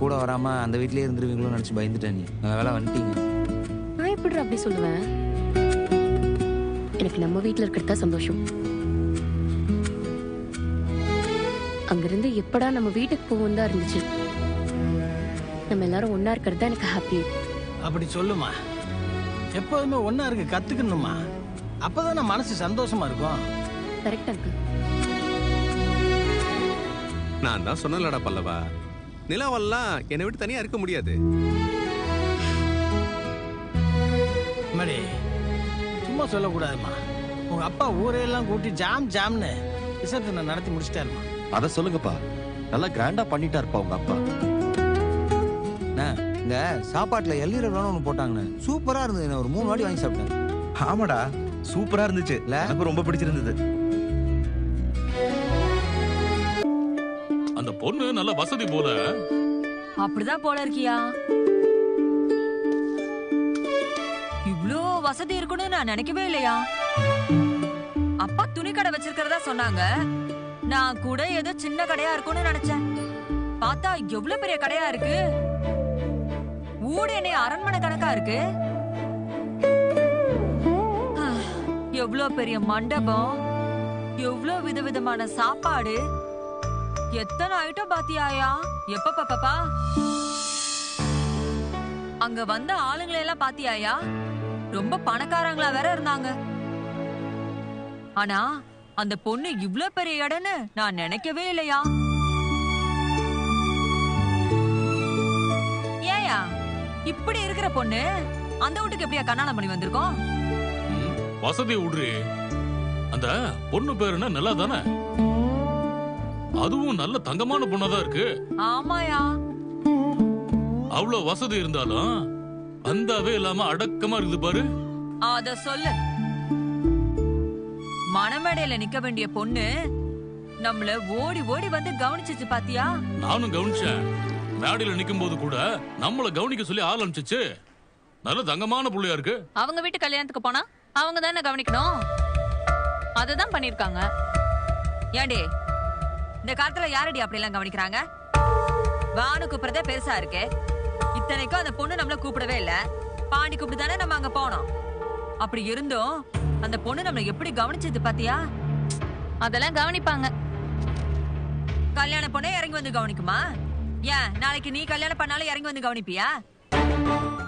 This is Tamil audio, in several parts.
கூட வராமல் அந்த வீட்டிலே இருந்துருவீங்களோன்னு நினச்சி பயந்துட்டேன். நீ நல்ல வேலை வந்துட்டீங்க. நான் எப்படி அப்படி சொல்லுவேன்? எனக்கு நம்ம வீட்டில் இருக்கிறதா சந்தோஷம். அங்கிருந்து எப்படா நம்ம வீட்டுக்கு போவோம் தான் இருந்துச்சு. நம்ம எல்லாரும் ஒன்னா இருக்கிறது தான் எனக்கு ஹாப்பி. அப்படி சொல்லுமா. எப்போதுமே ஒன்னா இருக்க கத்துக்கணுமா. அப்பதான் நம்ம மனசு சந்தோஷமா இருக்கும். Correct uncle. நான் தான் சொன்னலடா பல்லவா, நிலாவெல்லாம் என்னை விட்டு தனியா இருக்க முடியாது. மடி சும்மா சொல்லக்கூடாதுமா. உங்க அப்பா ஊரையெல்லாம் கூட்டி ஜாம் ஜாம்னு விசர்ஜனை நடத்தி முடிச்சிட்டாருமா. அத சொல்லுங்கப்பா, நல்லா கிராண்டா பண்ணிட்டாருப்பா உங்க அப்பா. இந்த சாப்பாட்டுல எல்லீரல் ஒன்று போட்டாங்கண்ணே, சூப்பரா இருந்தது. ஒரு 3 வாட்டி வாங்கி சாப்பிட்டேன். ஆமாடா, சூப்பரா இருந்துச்சு. எனக்கு ரொம்ப பிடிச்சிருந்தது. அந்த பொண்ணு நல்ல வசதி போல. அப்படிதான் போல இருக்கியா? இவ்ளோ வசதி இருக்குன்னு நான் நினைக்கவே இல்லையா. அப்பா துணி கடை வச்சிருக்கிறதா சொன்னாங்க. நான் கூட ஏதோ சின்ன கடையா இருக்கும்னு நினைச்சேன். பார்த்தா எவ்வளவு பெரிய கடையா இருக்கு. ஊடு என்ன அரண்மனை கணக்கா இருக்கு. எவ்வளவு பெரிய மண்டபம், எவ்வளவு விதவிதமான சாப்பாடு, எத்தனை ஐட்டம் பாத்தியாயா? எப்ப பாப்பா அங்க வந்த ஆளுங்களை எல்லாம் பாத்தியாயா? ரொம்ப பணக்காரங்களா வேற இருந்தாங்க. ஆனா அந்த பொண்ணு இவ்ளோ பெரிய இடம்னு நான் நினைக்கவே இல்லையா. ஏயா இப்படி இருக்கிற பொண்ணு அந்த வீட்டுக்கு எப்படியா கல்யாணம் பண்ணி வந்திருக்கோம்? வசதி விடுறி. அந்த பொண்ணு பேரு என்ன நல்லா தானே? அதுவும் நல்ல தங்கமான பொண்ணாதான் இருக்கு. ஆமாயா. அவ்வளவு வசதி இருந்தாலும் அந்தாவே இல்லாம அடக்கமா இருக்குது பாரு. அத சொல்லு. மணமேடையில நிக்க வேண்டிய பொண்ணு நம்மள ஓடி ஓடி வந்து கவனிச்சிச்சு பாத்தியா? நானும் கவனிச்சேன். மேடையில நிக்கும் போது கூட நம்மள கவனிக்க சொல்லி ஆள் அனுப்பிச்சிச்சு. நல்ல தங்கமான புள்ளையா இருக்கு. அவங்க வீட்டு கல்யாணத்துக்கு போனா அவங்க தானே கவனிக்கணும். அததான் பண்ணிருக்காங்க. ஏண்டி இந்த காலத்துல யாரடி அப்படி எல்லாம் கவனிக்கிறாங்க? வானு கூப்பிடுறதே பெருசா இருக்கு. இத்தனைக்கும் அந்த பொண்ணு நம்மள கூப்பிடவே இல்ல. பாண்டி கூப்பிட்டு தானே நம்ம அங்க போனோம். அப்படி இருந்தும் அந்த பொண்ணு நம்மள எப்படி கவனிச்சது பாத்தியா? அதெல்லாம் கவனிப்பாங்க. கல்யாண பொண்ணே இறங்கி வந்து கவனிக்குமா? ஏன் நாளைக்கு நீ கல்யாணம் பண்ணாலும் இறங்கி வந்து கவனிப்பியா?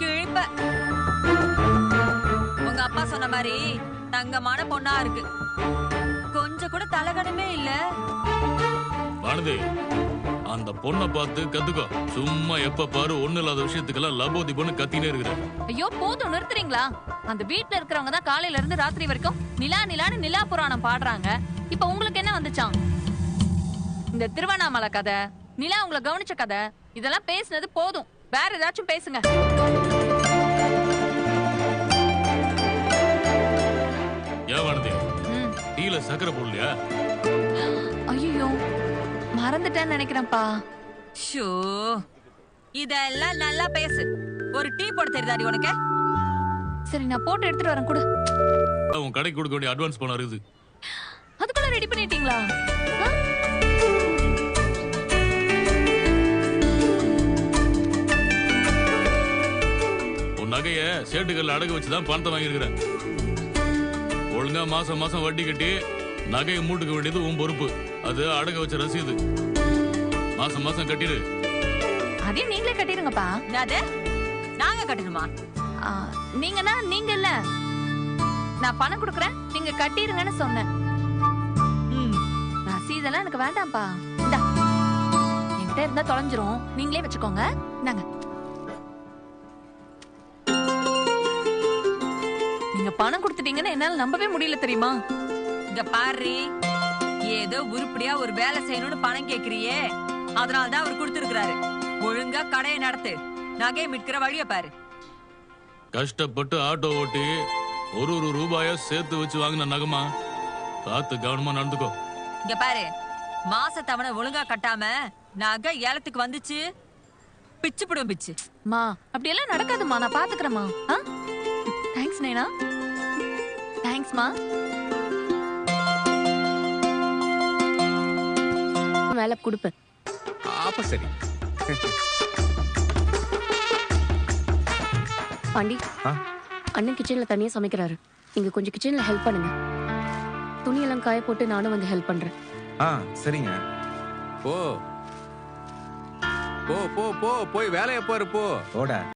கிழிப்ப. உங்க அப்பா சொன்ன மாதிரி தங்கமான பொண்ணா இருக்கு. கொஞ்சம் கூட தலகணமே இல்ல. வானதி, அந்த பொண்ணை பார்த்து கத்துக்கோ. சும்மா எப்ப பாரு ஒண்ணு இல்லாத விஷயத்துக்கெல்லாம் லபோதி பொண்ணு கத்தினே இருக்கிற. ஐயோ போதும், நிறுத்துறீங்களா? அந்த வீட்டுல இருக்கிறவங்க தான் காலையில இருந்து ராத்திரி வரைக்கும் நிலா நிலான்னு நிலா புராணம் பாடுறாங்க. இப்ப உங்களுக்கு என்ன வந்துச்சான்? இந்த திருவண்ணாமலை கதை, நிலா உங்களை கவனிச்ச கதை, இதெல்லாம் பேசுனது போதும். வேற ஏதாச்சும் பேசுங்க. ஏன் வானதி, டீல சக்கரை போடலையா? ஐயோ மறந்துட்டேன்னு நினைக்கிறேன்ப்பா. ஷோ, இதெல்லாம் நல்லா பேசு. ஒரு டீ போட தெரியுதாடி உனக்கு? சரி நான் போட்டு எடுத்துட்டு வரேன். கூட உன் கடைக்கு கொடுக்க வேண்டிய அட்வான்ஸ் பணம் இருக்குது. அதுக்குள்ள ரெடி பண்ணிட்டீங்களா? உன் நகைய சேட்டுகள்ல அடகு வச்சுதான் பணத்தை வாங்கியிருக்கிறேன். ஒழுங்கா மாசம் மாசம் வட்டி கட்டி நகையை மூட்டுக்க வேண்டியது உன் பொறுப்பு. அது அடகு வச்ச ரசீது. மாசம் மாசம் கட்டிடு. அதையும் நீங்களே கட்டிருங்கப்பா. நாங்க கட்டணுமா? நீங்கன்னா நீங்க இல்ல, நான் பணம் கொடுக்கறேன், நீங்க கட்டிருங்கன்னு சொன்னேன். ரசீதெல்லாம் எனக்கு வேண்டாம்ப்பா. இந்தா, என்கிட்ட இருந்தா தொலைஞ்சிரும். நீங்களே வச்சுக்கோங்க. நாங்க நீங்க பணம் கொடுத்துட்டீங்கன்னு என்னால நம்பவே முடியல தெரியுமா? இங்க பாரு, ஏதோ உருப்படியா ஒரு வேலை செய்யணும்னு பணம் கேக்குறியே, அதனாலதான் அவர் கொடுத்திருக்கிறாரு. ஒழுங்கா கடையை நடத்து, நகையை மீட்கிற வழிய பாரு. கஷ்டப்பட்டு ஆட்டோ ஓட்டி ஒரு ரூபாய சேர்த்து வச்சு வாங்கின நகமா, பார்த்து கவனமா நடந்துக்கோ. இங்க பாரு, மாச தவணை ஒழுங்கா கட்டாம நகை ஏலத்துக்கு வந்துச்சு, பிச்சு பிடும் பிச்சு. மா அப்படியெல்லாம் நடக்காதுமா, நான் பாத்துக்கிறேம்மா. தேங்க்ஸ் நைனா. தேங்க்ஸ்மா. மேல கொடுப்பேன். அப்ப சரி. பாண்டி ஆ? அண்ணன் கிச்சன்ல தனியா சமைக்கிறாரு. நீங்க கொஞ்சம் கிச்சன்ல ஹெல்ப் பண்ணுங்க. துணியெல்லாம் காய போட்டு நானும் வந்து ஹெல்ப் பண்றேன். சரிங்க. போ போ போ போ போய் வேலையை பாரு போ. ஓட